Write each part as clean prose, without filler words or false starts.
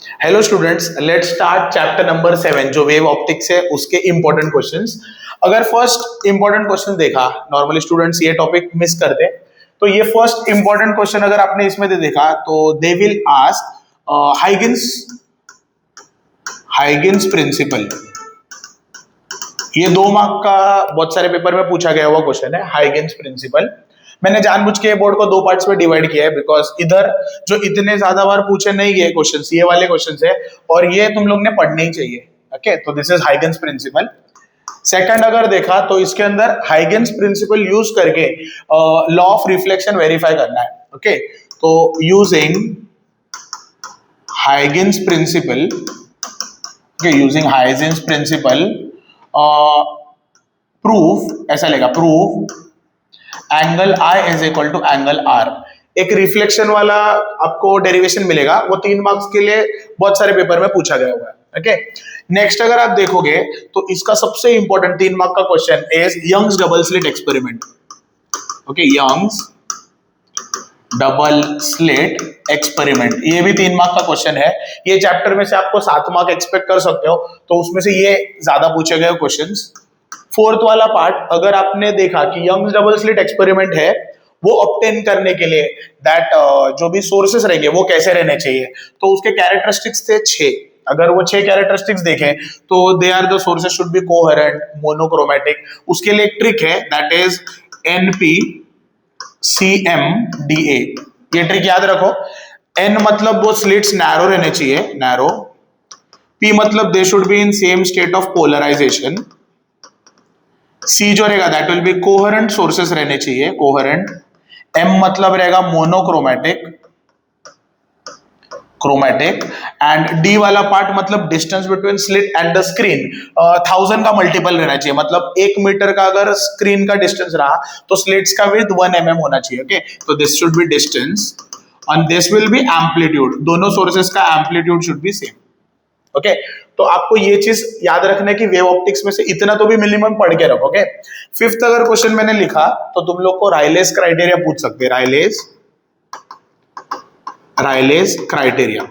Hello students, let's start chapter number 7 जो wave optics है उसके इंपॉर्टेंट क्वेश्चंस। अगर फर्स्ट इंपॉर्टेंट क्वेश्चन देखा, नॉर्मली स्टूडेंट्स ये टॉपिक मिस करते, तो ये फर्स्ट इंपॉर्टेंट क्वेश्चन अगर आपने इसमें दे देखा तो दे विल आस्क हाइगेन्स प्रिंसिपल। ये 2 मार्क का बहुत सारे पेपर में पूछा गया हुआ क्वेश्चन है, हाइगेन्स प्रिंसिपल। मैंने जानबूझ के बोर्ड को 2 पार्ट्स में डिवाइड किया है बिकॉज इधर जो इतने ज्यादा बार पूछे नहीं गए क्वेश्चंस, ये वाले क्वेश्चंस है और ये तुम लोग ने पढ़ने ही चाहिए। ओके, तो दिस इज हाइगेन्स प्रिंसिपल। सेकंड अगर देखा तो इसके अंदर हाइगेन्स प्रिंसिपल यूज करके लॉ ऑफ रिफ्लेक्शन वेरीफाई करना है। ओके, तो यूजिंग हाइगेन्स प्रिंसिपल, प्रूफ, ऐसा लेगा, proof angle I is equal to angle R. एक रिफ्लेक्शन वाला आपको डेरिवेशन मिलेगा, वो 3 मार्क्स के लिए बहुत सारे पेपर में पूछा गया हुआ है। ओके, नेक्स्ट अगर आप देखोगे तो इसका सबसे इंपॉर्टेंट 3 मार्क का question is Young's double slit experiment. Okay, Young's double slit experiment, ये भी 3 मार्क का क्वेश्चन है। ये चैप्टर में से आपको 7 मार्क एक्सपेक्ट कर सकते हो, तो उसमें से ये ज्यादा पूछे गए क्वेश्चंस। फोर्थ वाला पार्ट अगर आपने देखा कि यंग्स डबल स्लिट एक्सपेरिमेंट है, वो ऑब्टेन करने के लिए दैट जो भी सोर्सेस रहेंगे वो कैसे रहने चाहिए, तो उसके कैरेक्टरिस्टिक्स थे 6। अगर वो 6 कैरेक्टरिस्टिक्स देखें तो they are the sources should be coherent, monochromatic. उसके लिए एक ट्रिक है दैट इज NP-CM-DA। ये ट्रिक याद रखो। N मतलब वो स्लिट्स नैरो रहने चाहिए, नैरो। P मतलब they should be in same state of polarization. C जो रहेगा that will be coherent sources रहने चाहिए, कोहेरेंट। M मतलब रहेगा मोनोक्रोमेटिक, क्रोमेटिक। एंड D वाला पार्ट मतलब distance between slit and the screen 1000 का मल्टीपल रहना चाहिए। मतलब 1 मीटर का अगर स्क्रीन का डिस्टेंस रहा तो स्लिट्स का विड्थ 1 mm होना चाहिए। ओके, तो this should be distance and this will be amplitude. दोनों सोर्सेस का amplitude should be same. Okay, तो आपको ये चीज याद रखने की वेव ऑप्टिक्स में से इतना तो भी मिनिमम पढ़ के रखोगे। फिफ्थ अगर क्वेश्चन मैंने लिखा तो तुम लोग को राइलेस क्राइटेरिया पूछ सकते हैं, Rayleigh's criteria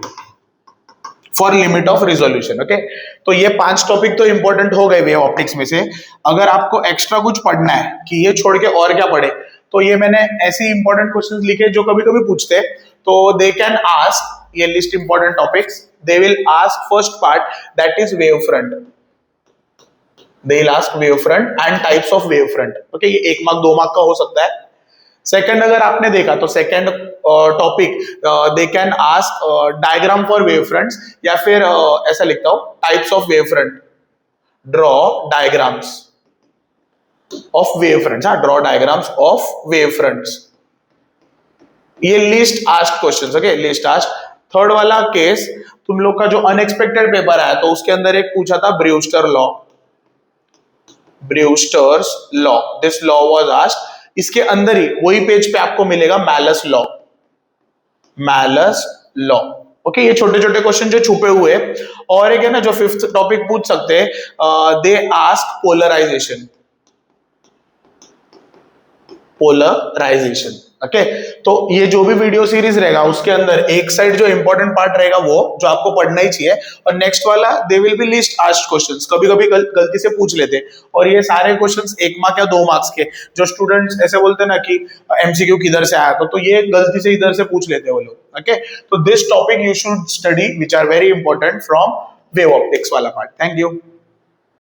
for limit of resolution. Okay, तो ये 5 टॉपिक तो इंपॉर्टेंट हो गए वेव ऑप्टिक्स में से। अगर आपको एक्स्ट्रा कुछ पढ़ना है कि ये छोड़ के और क्या पढ़े, तो ये मैंने ऐसे इंपॉर्टेंट क्वेश्चंस लिखे जो कभी कभी पूछते, तो दे कैन आस्क, ये list important topics. They will ask first part, that is wavefront. They will ask wavefront and types of wavefront. Okay, ये 1 मार्क 2 मार्क का हो सकता है। सेकंड अगर आपने देखा तो second topic they can ask diagram for wavefronts, या फिर ऐसा लिखता हूं types of wavefront, draw diagrams of wavefronts. हाँ, ड्रॉ डायग्राम्स ऑफ वेवफ्रंट्स। ये list asked questions. Okay, list asked. Third वाला केस तुम लोग का जो अनएक्सपेक्टेड पेपर आया तो उसके अंदर एक पूछा था Brewster law, Brewster's law, this law was asked. इसके अंदर ही वही पेज पे आपको मिलेगा Malus law, Malus law. Okay, ये छोटे छोटे क्वेश्चन जो छुपे हुए। और एक है ना जो फिफ्थ टॉपिक पूछ सकते हैं, they ask polarization, polarization. Okay, तो ये जो भी वीडियो सीरीज रहेगा उसके अंदर एक साइड जो इंपॉर्टेंट पार्ट रहेगा वो जो आपको पढ़ना ही चाहिए, और नेक्स्ट वाला they will be list asked questions. कभी कभी गलती से पूछ लेते, और ये सारे क्वेश्चंस 1 मार्क या 2 मार्क्स के, जो स्टूडेंट्स ऐसे बोलते हैं ना कि एमसीक्यू किधर से आया, तो ये गलती से इधर से पूछ लेते वो लोग। ओके, तो this topic you should study which are very important from wave optics वाला पार्ट। Thank you.